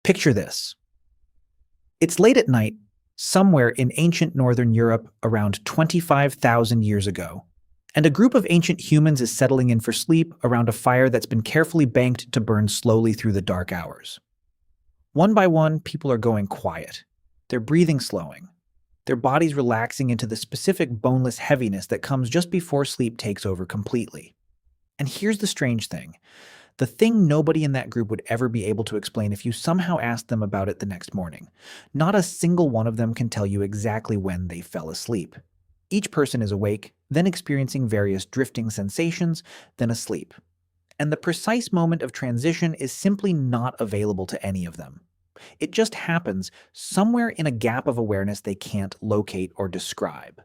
Picture this. It's late at night, somewhere in ancient northern Europe around 25,000 years ago, and a group of ancient humans is settling in for sleep around a fire that's been carefully banked to burn slowly through the dark hours. One by one, people are going quiet. Their breathing slowing, their bodies relaxing into the specific boneless heaviness that comes just before sleep takes over completely. And here's the strange thing. The thing nobody in that group would ever be able to explain if you somehow asked them about it the next morning. Not a single one of them can tell you exactly when they fell asleep. Each person is awake, then experiencing various drifting sensations, then asleep. And the precise moment of transition is simply not available to any of them. It just happens somewhere in a gap of awareness they can't locate or describe.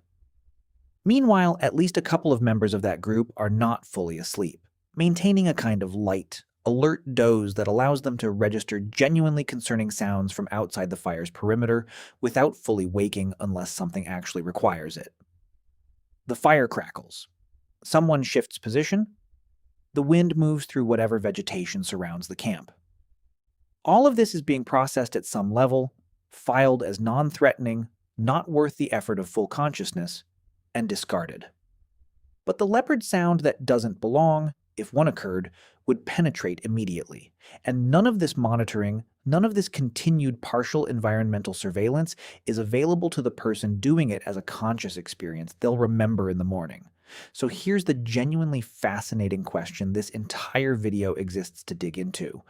Meanwhile, at least a couple of members of that group are not fully asleep, maintaining a kind of light, alert doze that allows them to register genuinely concerning sounds from outside the fire's perimeter without fully waking unless something actually requires it. The fire crackles. Someone shifts position. The wind moves through whatever vegetation surrounds the camp. All of this is being processed at some level, filed as non-threatening, not worth the effort of full consciousness, and discarded. But the leopard sound that doesn't belong, if one occurred, would penetrate immediately. And none of this monitoring, none of this continued partial environmental surveillance is available to the person doing it as a conscious experience they'll remember in the morning. So here's the genuinely fascinating question this entire video exists to dig into.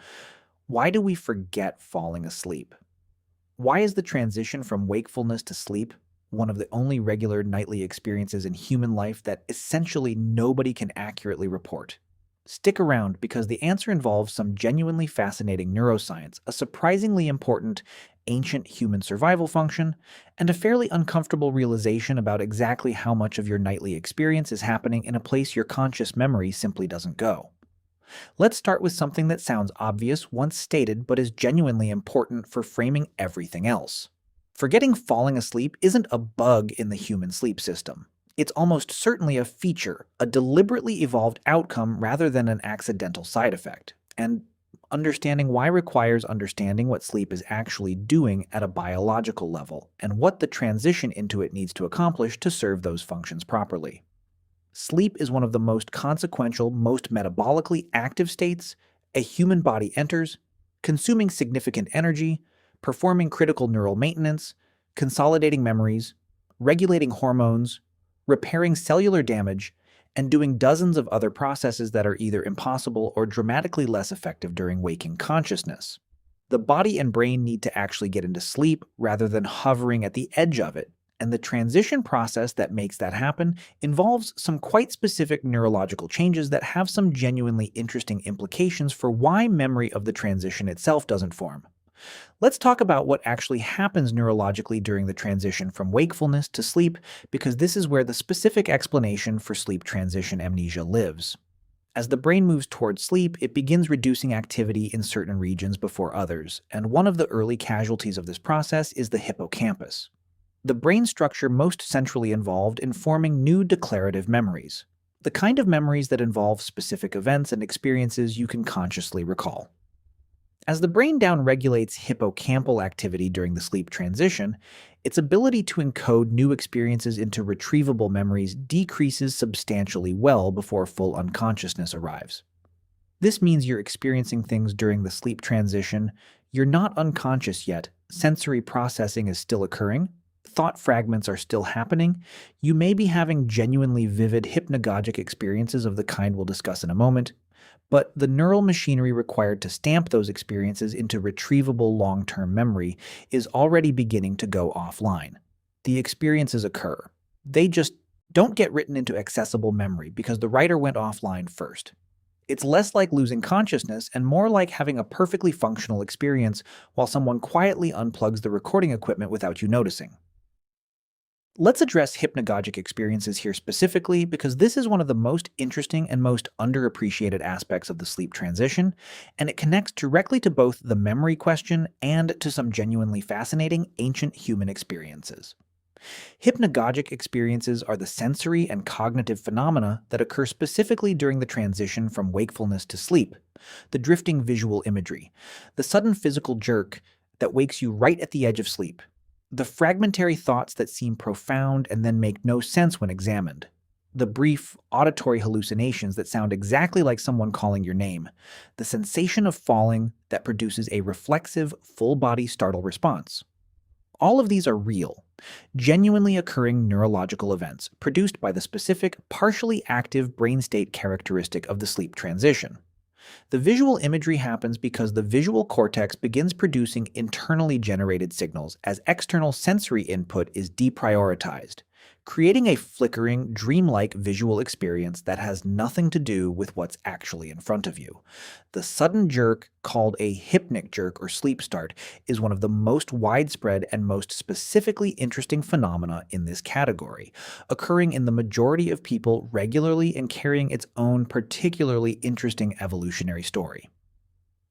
Why do we forget falling asleep? Why is the transition from wakefulness to sleep one of the only regular nightly experiences in human life that essentially nobody can accurately report? Stick around because the answer involves some genuinely fascinating neuroscience, a surprisingly important ancient human survival function, and a fairly uncomfortable realization about exactly how much of your nightly experience is happening in a place your conscious memory simply doesn't go. Let's start with something that sounds obvious once stated but is genuinely important for framing everything else. Forgetting falling asleep isn't a bug in the human sleep system. It's almost certainly a feature, a deliberately evolved outcome rather than an accidental side effect. And understanding why requires understanding what sleep is actually doing at a biological level and what the transition into it needs to accomplish to serve those functions properly. Sleep is one of the most consequential, most metabolically active states a human body enters, consuming significant energy, performing critical neural maintenance, consolidating memories, regulating hormones, repairing cellular damage, and doing dozens of other processes that are either impossible or dramatically less effective during waking consciousness. The body and brain need to actually get into sleep rather than hovering at the edge of it, and the transition process that makes that happen involves some quite specific neurological changes that have some genuinely interesting implications for why memory of the transition itself doesn't form. Let's talk about what actually happens neurologically during the transition from wakefulness to sleep, because this is where the specific explanation for sleep transition amnesia lives. As the brain moves towards sleep, it begins reducing activity in certain regions before others, and one of the early casualties of this process is the hippocampus, the brain structure most centrally involved in forming new declarative memories, the kind of memories that involve specific events and experiences you can consciously recall. As the brain downregulates hippocampal activity during the sleep transition, its ability to encode new experiences into retrievable memories decreases substantially well before full unconsciousness arrives. This means you're experiencing things during the sleep transition, you're not unconscious yet, sensory processing is still occurring, thought fragments are still happening, you may be having genuinely vivid hypnagogic experiences of the kind we'll discuss in a moment, but the neural machinery required to stamp those experiences into retrievable long-term memory is already beginning to go offline. The experiences occur. They just don't get written into accessible memory because the writer went offline first. It's less like losing consciousness and more like having a perfectly functional experience while someone quietly unplugs the recording equipment without you noticing. Let's address hypnagogic experiences here specifically because this is one of the most interesting and most underappreciated aspects of the sleep transition, and it connects directly to both the memory question and to some genuinely fascinating ancient human experiences. Hypnagogic experiences are the sensory and cognitive phenomena that occur specifically during the transition from wakefulness to sleep. The drifting visual imagery, the sudden physical jerk that wakes you right at the edge of sleep, the fragmentary thoughts that seem profound and then make no sense when examined, the brief auditory hallucinations that sound exactly like someone calling your name, the sensation of falling that produces a reflexive, full-body startle response. All of these are real, genuinely occurring neurological events produced by the specific, partially active brain state characteristic of the sleep transition. The visual imagery happens because the visual cortex begins producing internally generated signals as external sensory input is deprioritized, creating a flickering, dreamlike visual experience that has nothing to do with what's actually in front of you. The sudden jerk, called a hypnic jerk or sleep start, is one of the most widespread and most specifically interesting phenomena in this category, occurring in the majority of people regularly and carrying its own particularly interesting evolutionary story.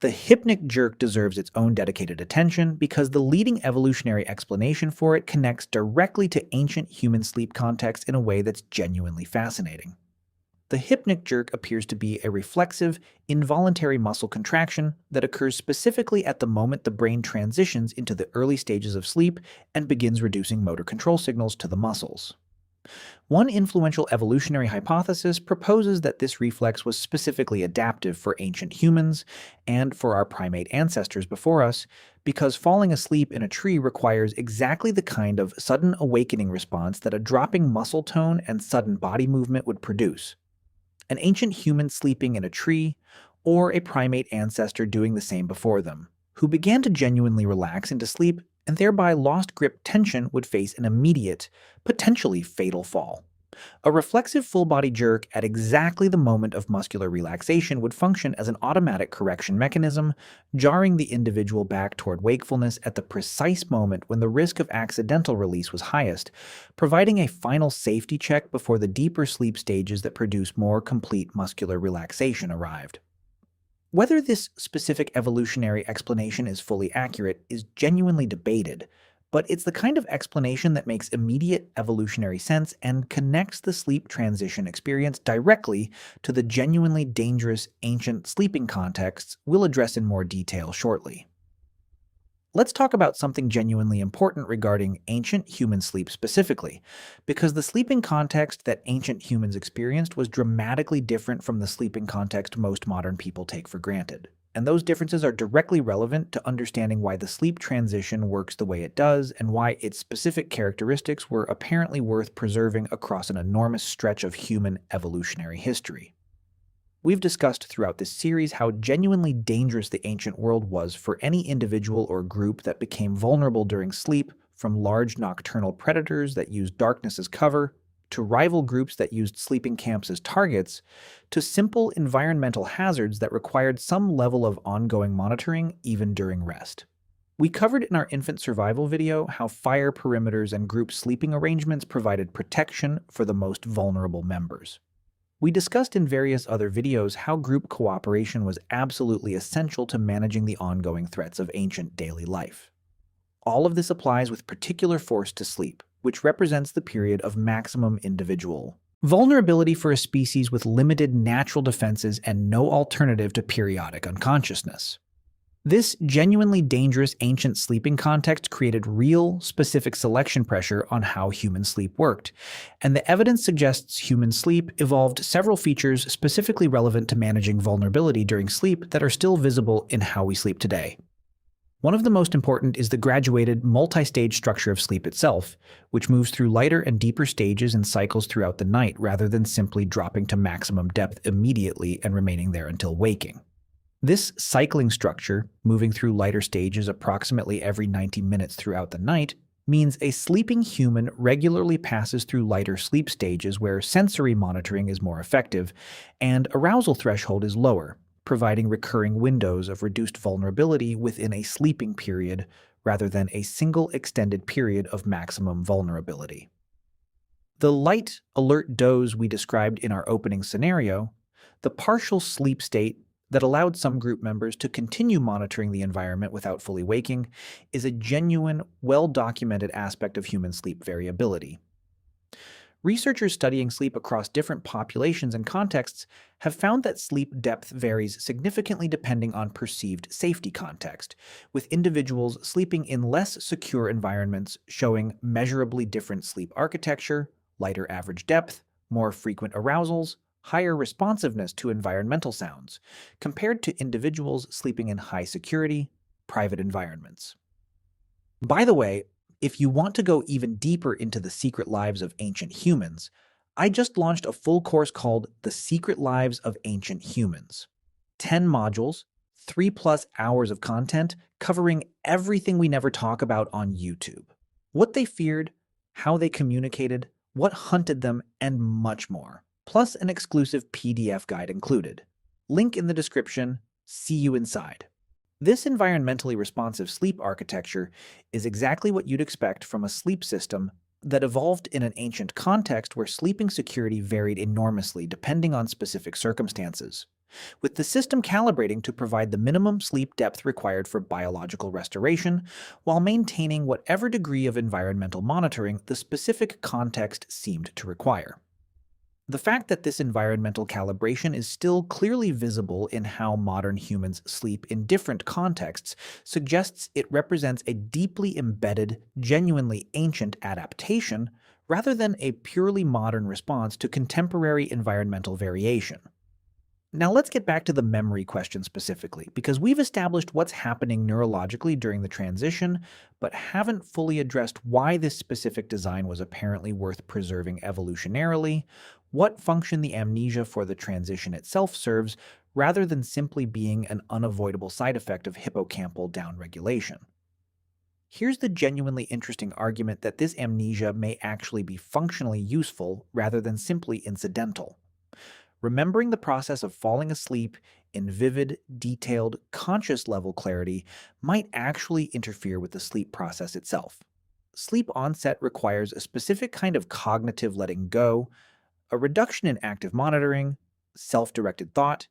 The hypnic jerk deserves its own dedicated attention because the leading evolutionary explanation for it connects directly to ancient human sleep context in a way that's genuinely fascinating. The hypnic jerk appears to be a reflexive, involuntary muscle contraction that occurs specifically at the moment the brain transitions into the early stages of sleep and begins reducing motor control signals to the muscles. One influential evolutionary hypothesis proposes that this reflex was specifically adaptive for ancient humans and for our primate ancestors before us, because falling asleep in a tree requires exactly the kind of sudden awakening response that a dropping muscle tone and sudden body movement would produce. An ancient human sleeping in a tree, or a primate ancestor doing the same before them, who began to genuinely relax into sleep and thereby lost grip tension, would face an immediate, potentially fatal fall. A reflexive full-body jerk at exactly the moment of muscular relaxation would function as an automatic correction mechanism, jarring the individual back toward wakefulness at the precise moment when the risk of accidental release was highest, providing a final safety check before the deeper sleep stages that produce more complete muscular relaxation arrived. Whether this specific evolutionary explanation is fully accurate is genuinely debated, but it's the kind of explanation that makes immediate evolutionary sense and connects the sleep transition experience directly to the genuinely dangerous ancient sleeping contexts we'll address in more detail shortly. Let's talk about something genuinely important regarding ancient human sleep specifically, because the sleeping context that ancient humans experienced was dramatically different from the sleeping context most modern people take for granted. And those differences are directly relevant to understanding why the sleep transition works the way it does and why its specific characteristics were apparently worth preserving across an enormous stretch of human evolutionary history. We've discussed throughout this series how genuinely dangerous the ancient world was for any individual or group that became vulnerable during sleep, from large nocturnal predators that used darkness as cover, to rival groups that used sleeping camps as targets, to simple environmental hazards that required some level of ongoing monitoring even during rest. We covered in our infant survival video how fire perimeters and group sleeping arrangements provided protection for the most vulnerable members. We discussed in various other videos how group cooperation was absolutely essential to managing the ongoing threats of ancient daily life. All of this applies with particular force to sleep, which represents the period of maximum individual vulnerability for a species with limited natural defenses and no alternative to periodic unconsciousness. This genuinely dangerous ancient sleeping context created real, specific selection pressure on how human sleep worked, and the evidence suggests human sleep evolved several features specifically relevant to managing vulnerability during sleep that are still visible in how we sleep today. One of the most important is the graduated, multi-stage structure of sleep itself, which moves through lighter and deeper stages and cycles throughout the night rather than simply dropping to maximum depth immediately and remaining there until waking. This cycling structure, moving through lighter stages approximately every 90 minutes throughout the night, means a sleeping human regularly passes through lighter sleep stages where sensory monitoring is more effective and arousal threshold is lower, providing recurring windows of reduced vulnerability within a sleeping period rather than a single extended period of maximum vulnerability. The light, alert doze we described in our opening scenario, the partial sleep state, that allowed some group members to continue monitoring the environment without fully waking is a genuine, well-documented aspect of human sleep variability. Researchers studying sleep across different populations and contexts have found that sleep depth varies significantly depending on perceived safety context, with individuals sleeping in less secure environments showing measurably different sleep architecture, lighter average depth, more frequent arousals, higher responsiveness to environmental sounds, compared to individuals sleeping in high security, private environments. By the way, if you want to go even deeper into the secret lives of ancient humans, I just launched a full course called The Secret Lives of Ancient Humans. 10 modules, 3+ hours of content covering everything we never talk about on YouTube. What they feared, how they communicated, what hunted them, and much more. Plus an exclusive PDF guide included. Link in the description. See you inside. This environmentally responsive sleep architecture is exactly what you'd expect from a sleep system that evolved in an ancient context where sleeping security varied enormously depending on specific circumstances, with the system calibrating to provide the minimum sleep depth required for biological restoration while maintaining whatever degree of environmental monitoring the specific context seemed to require. The fact that this environmental calibration is still clearly visible in how modern humans sleep in different contexts suggests it represents a deeply embedded, genuinely ancient adaptation rather than a purely modern response to contemporary environmental variation. Now let's get back to the memory question specifically, because we've established what's happening neurologically during the transition, but haven't fully addressed why this specific design was apparently worth preserving evolutionarily, what function the amnesia for the transition itself serves, rather than simply being an unavoidable side effect of hippocampal downregulation. Here's the genuinely interesting argument that this amnesia may actually be functionally useful rather than simply incidental. Remembering the process of falling asleep in vivid, detailed, conscious level clarity might actually interfere with the sleep process itself. Sleep onset requires a specific kind of cognitive letting go, a reduction in active monitoring, self-directed thought,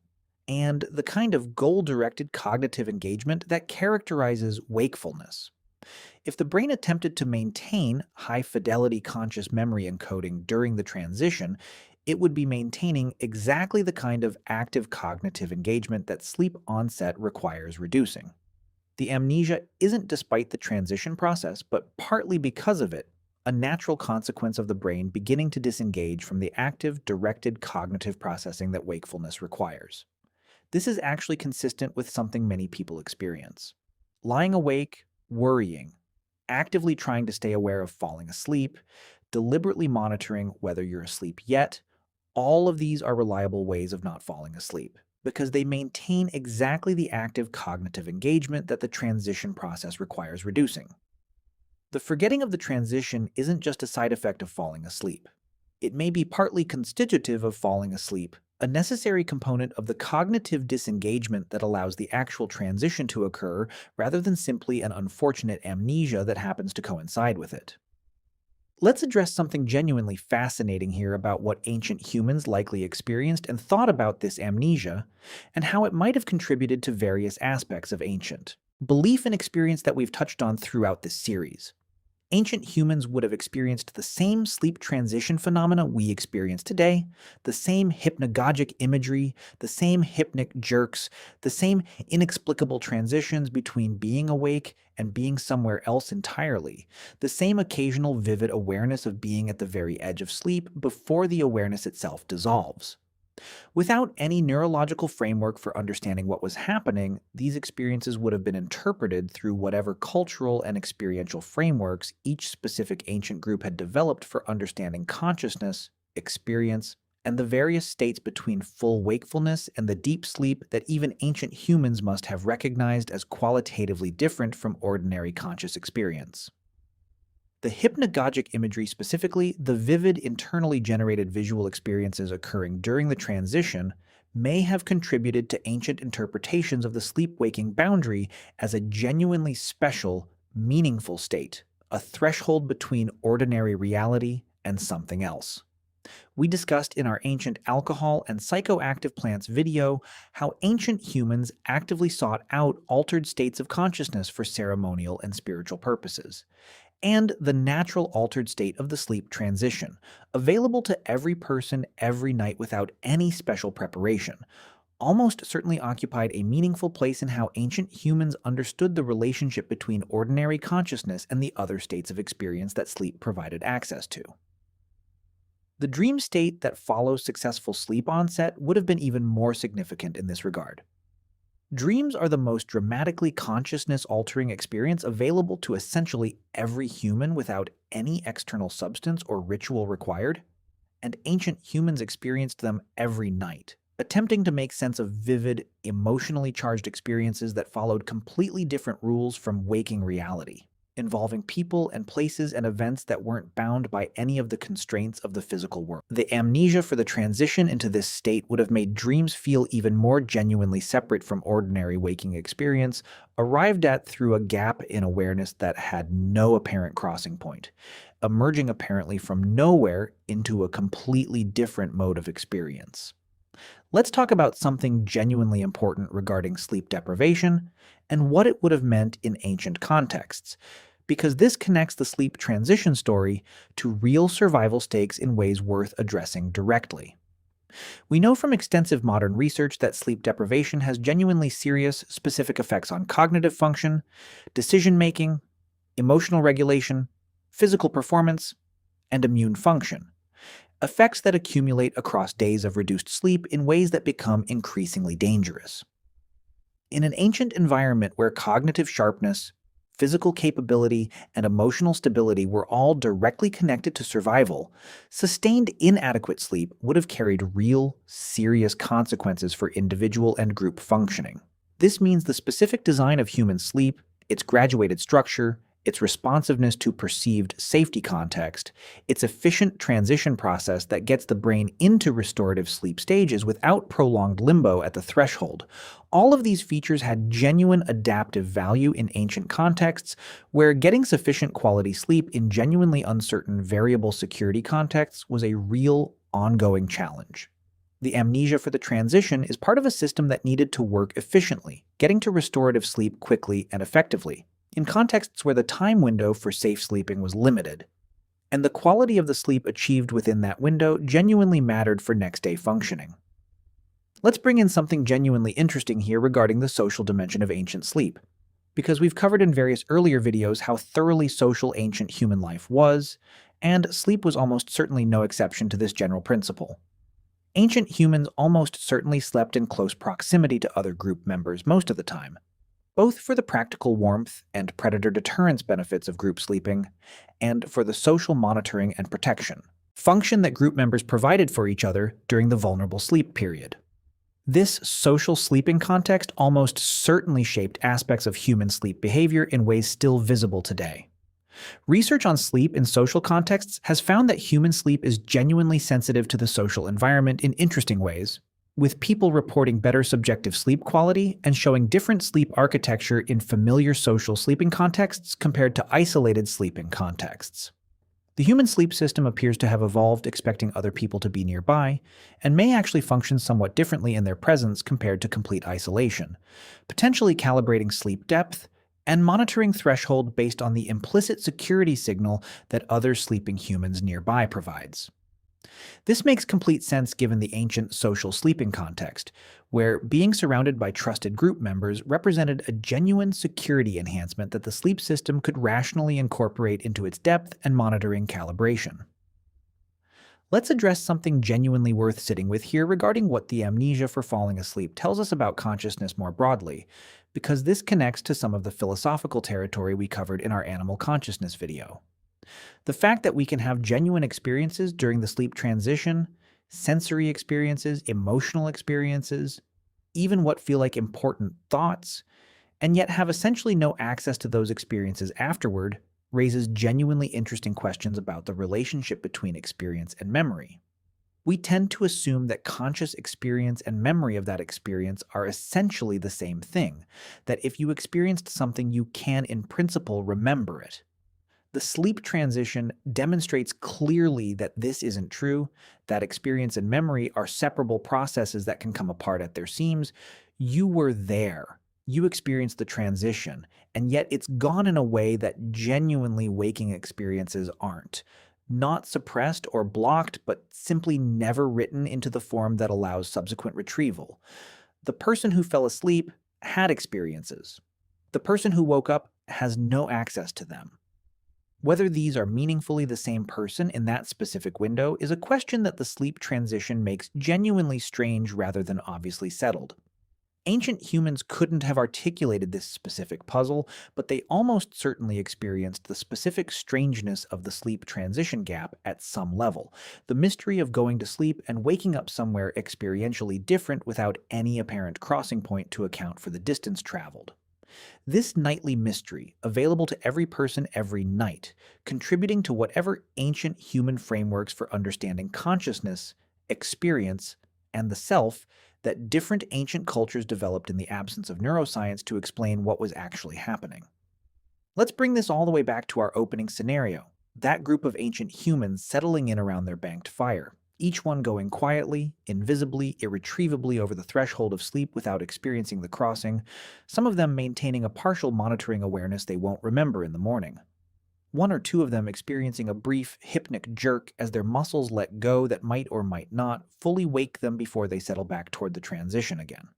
and the kind of goal-directed cognitive engagement that characterizes wakefulness. If the brain attempted to maintain high-fidelity conscious memory encoding during the transition, it would be maintaining exactly the kind of active cognitive engagement that sleep onset requires reducing. The amnesia isn't despite the transition process, but partly because of it, a natural consequence of the brain beginning to disengage from the active, directed cognitive processing that wakefulness requires. This is actually consistent with something many people experience. Lying awake, worrying, actively trying to stay aware of falling asleep, deliberately monitoring whether you're asleep yet, all of these are reliable ways of not falling asleep, because they maintain exactly the active cognitive engagement that the transition process requires reducing. The forgetting of the transition isn't just a side effect of falling asleep. It may be partly constitutive of falling asleep, a necessary component of the cognitive disengagement that allows the actual transition to occur rather than simply an unfortunate amnesia that happens to coincide with it. Let's address something genuinely fascinating here about what ancient humans likely experienced and thought about this amnesia, and how it might have contributed to various aspects of ancient belief and experience that we've touched on throughout this series. Ancient humans would have experienced the same sleep transition phenomena we experience today, the same hypnagogic imagery, the same hypnic jerks, the same inexplicable transitions between being awake and being somewhere else entirely, the same occasional vivid awareness of being at the very edge of sleep before the awareness itself dissolves. Without any neurological framework for understanding what was happening, these experiences would have been interpreted through whatever cultural and experiential frameworks each specific ancient group had developed for understanding consciousness, experience, and the various states between full wakefulness and the deep sleep that even ancient humans must have recognized as qualitatively different from ordinary conscious experience. The hypnagogic imagery, specifically the vivid internally generated visual experiences occurring during the transition, may have contributed to ancient interpretations of the sleep-waking boundary as a genuinely special, meaningful state, a threshold between ordinary reality and something else. We discussed in our Ancient Alcohol and Psychoactive Plants video how ancient humans actively sought out altered states of consciousness for ceremonial and spiritual purposes, and the natural altered state of the sleep transition, available to every person every night without any special preparation, almost certainly occupied a meaningful place in how ancient humans understood the relationship between ordinary consciousness and the other states of experience that sleep provided access to. The dream state that follows successful sleep onset would have been even more significant in this regard. Dreams are the most dramatically consciousness-altering experience available to essentially every human without any external substance or ritual required, and ancient humans experienced them every night, attempting to make sense of vivid, emotionally charged experiences that followed completely different rules from waking reality, involving people and places and events that weren't bound by any of the constraints of the physical world. The amnesia for the transition into this state would have made dreams feel even more genuinely separate from ordinary waking experience, arrived at through a gap in awareness that had no apparent crossing point, emerging apparently from nowhere into a completely different mode of experience. Let's talk about something genuinely important regarding sleep deprivation and what it would have meant in ancient contexts, because this connects the sleep transition story to real survival stakes in ways worth addressing directly. We know from extensive modern research that sleep deprivation has genuinely serious, specific effects on cognitive function, decision-making, emotional regulation, physical performance, and immune function, effects that accumulate across days of reduced sleep in ways that become increasingly dangerous. In an ancient environment where cognitive sharpness, physical capability, and emotional stability were all directly connected to survival, sustained inadequate sleep would have carried real, serious consequences for individual and group functioning. This means the specific design of human sleep, its graduated structure, its responsiveness to perceived safety context, its efficient transition process that gets the brain into restorative sleep stages without prolonged limbo at the threshold. All of these features had genuine adaptive value in ancient contexts, where getting sufficient quality sleep in genuinely uncertain variable security contexts was a real, ongoing challenge. The amnesia for the transition is part of a system that needed to work efficiently, getting to restorative sleep quickly and effectively, in contexts where the time window for safe sleeping was limited, and the quality of the sleep achieved within that window genuinely mattered for next-day functioning. Let's bring in something genuinely interesting here regarding the social dimension of ancient sleep, because we've covered in various earlier videos how thoroughly social ancient human life was, and sleep was almost certainly no exception to this general principle. Ancient humans almost certainly slept in close proximity to other group members most of the time, both for the practical warmth and predator deterrence benefits of group sleeping, and for the social monitoring and protection function that group members provided for each other during the vulnerable sleep period. This social sleeping context almost certainly shaped aspects of human sleep behavior in ways still visible today. Research on sleep in social contexts has found that human sleep is genuinely sensitive to the social environment in interesting ways, with people reporting better subjective sleep quality and showing different sleep architecture in familiar social sleeping contexts compared to isolated sleeping contexts. The human sleep system appears to have evolved expecting other people to be nearby, and may actually function somewhat differently in their presence compared to complete isolation, potentially calibrating sleep depth and monitoring threshold based on the implicit security signal that other sleeping humans nearby provides. This makes complete sense given the ancient social sleeping context, where being surrounded by trusted group members represented a genuine security enhancement that the sleep system could rationally incorporate into its depth and monitoring calibration. Let's address something genuinely worth sitting with here regarding what the amnesia for falling asleep tells us about consciousness more broadly, because this connects to some of the philosophical territory we covered in our animal consciousness video. The fact that we can have genuine experiences during the sleep transition, sensory experiences, emotional experiences, even what feel like important thoughts, and yet have essentially no access to those experiences afterward, raises genuinely interesting questions about the relationship between experience and memory. We tend to assume that conscious experience and memory of that experience are essentially the same thing, that if you experienced something, you can, in principle, remember it. The sleep transition demonstrates clearly that this isn't true, that experience and memory are separable processes that can come apart at their seams. You were there. You experienced the transition, and yet it's gone in a way that genuinely waking experiences aren't. Not suppressed or blocked, but simply never written into the form that allows subsequent retrieval. The person who fell asleep had experiences. The person who woke up has no access to them. Whether these are meaningfully the same person in that specific window is a question that the sleep transition makes genuinely strange rather than obviously settled. Ancient humans couldn't have articulated this specific puzzle, but they almost certainly experienced the specific strangeness of the sleep transition gap at some level, the mystery of going to sleep and waking up somewhere experientially different without any apparent crossing point to account for the distance traveled. This nightly mystery, available to every person every night, contributing to whatever ancient human frameworks for understanding consciousness, experience, and the self that different ancient cultures developed in the absence of neuroscience to explain what was actually happening. Let's bring this all the way back to our opening scenario, that group of ancient humans settling in around their banked fire, each one going quietly, invisibly, irretrievably over the threshold of sleep without experiencing the crossing, some of them maintaining a partial monitoring awareness they won't remember in the morning. One or two of them experiencing a brief hypnic jerk as their muscles let go that might or might not fully wake them before they settle back toward the transition again.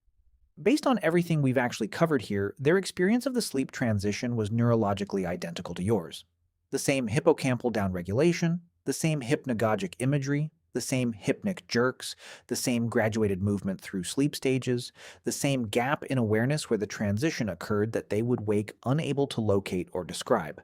Based on everything we've actually covered here, their experience of the sleep transition was neurologically identical to yours. The same hippocampal downregulation, the same hypnagogic imagery, the same hypnic jerks, the same graduated movement through sleep stages, the same gap in awareness where the transition occurred that they would wake unable to locate or describe.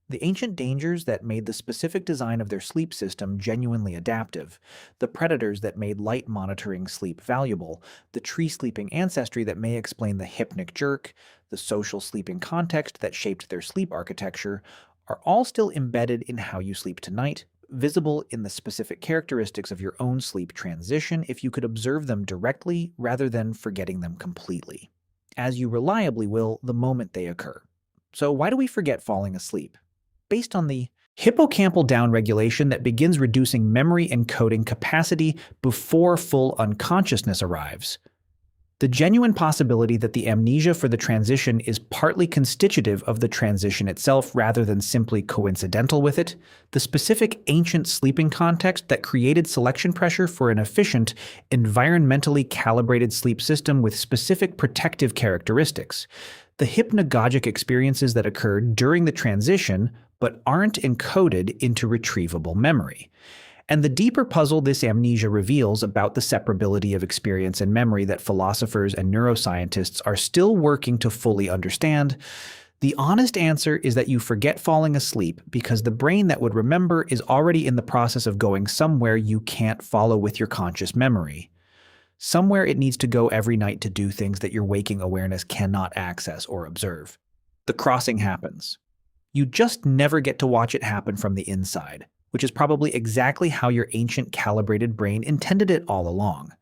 The ancient dangers that made the specific design of their sleep system genuinely adaptive, the predators that made light monitoring sleep valuable, the tree sleeping ancestry that may explain the hypnic jerk, the social sleeping context that shaped their sleep architecture, are all still embedded in how you sleep tonight, visible in the specific characteristics of your own sleep transition if you could observe them directly rather than forgetting them completely, as you reliably will the moment they occur. So why do we forget falling asleep? Based on the hippocampal downregulation that begins reducing memory encoding capacity before full unconsciousness arrives. The genuine possibility that the amnesia for the transition is partly constitutive of the transition itself rather than simply coincidental with it, the specific ancient sleeping context that created selection pressure for an efficient, environmentally calibrated sleep system with specific protective characteristics, the hypnagogic experiences that occurred during the transition but aren't encoded into retrievable memory, and the deeper puzzle this amnesia reveals about the separability of experience and memory that philosophers and neuroscientists are still working to fully understand. The honest answer is that you forget falling asleep because the brain that would remember is already in the process of going somewhere you can't follow with your conscious memory. Somewhere it needs to go every night to do things that your waking awareness cannot access or observe. The crossing happens. You just never get to watch it happen from the inside, which is probably exactly how your ancient calibrated brain intended it all along.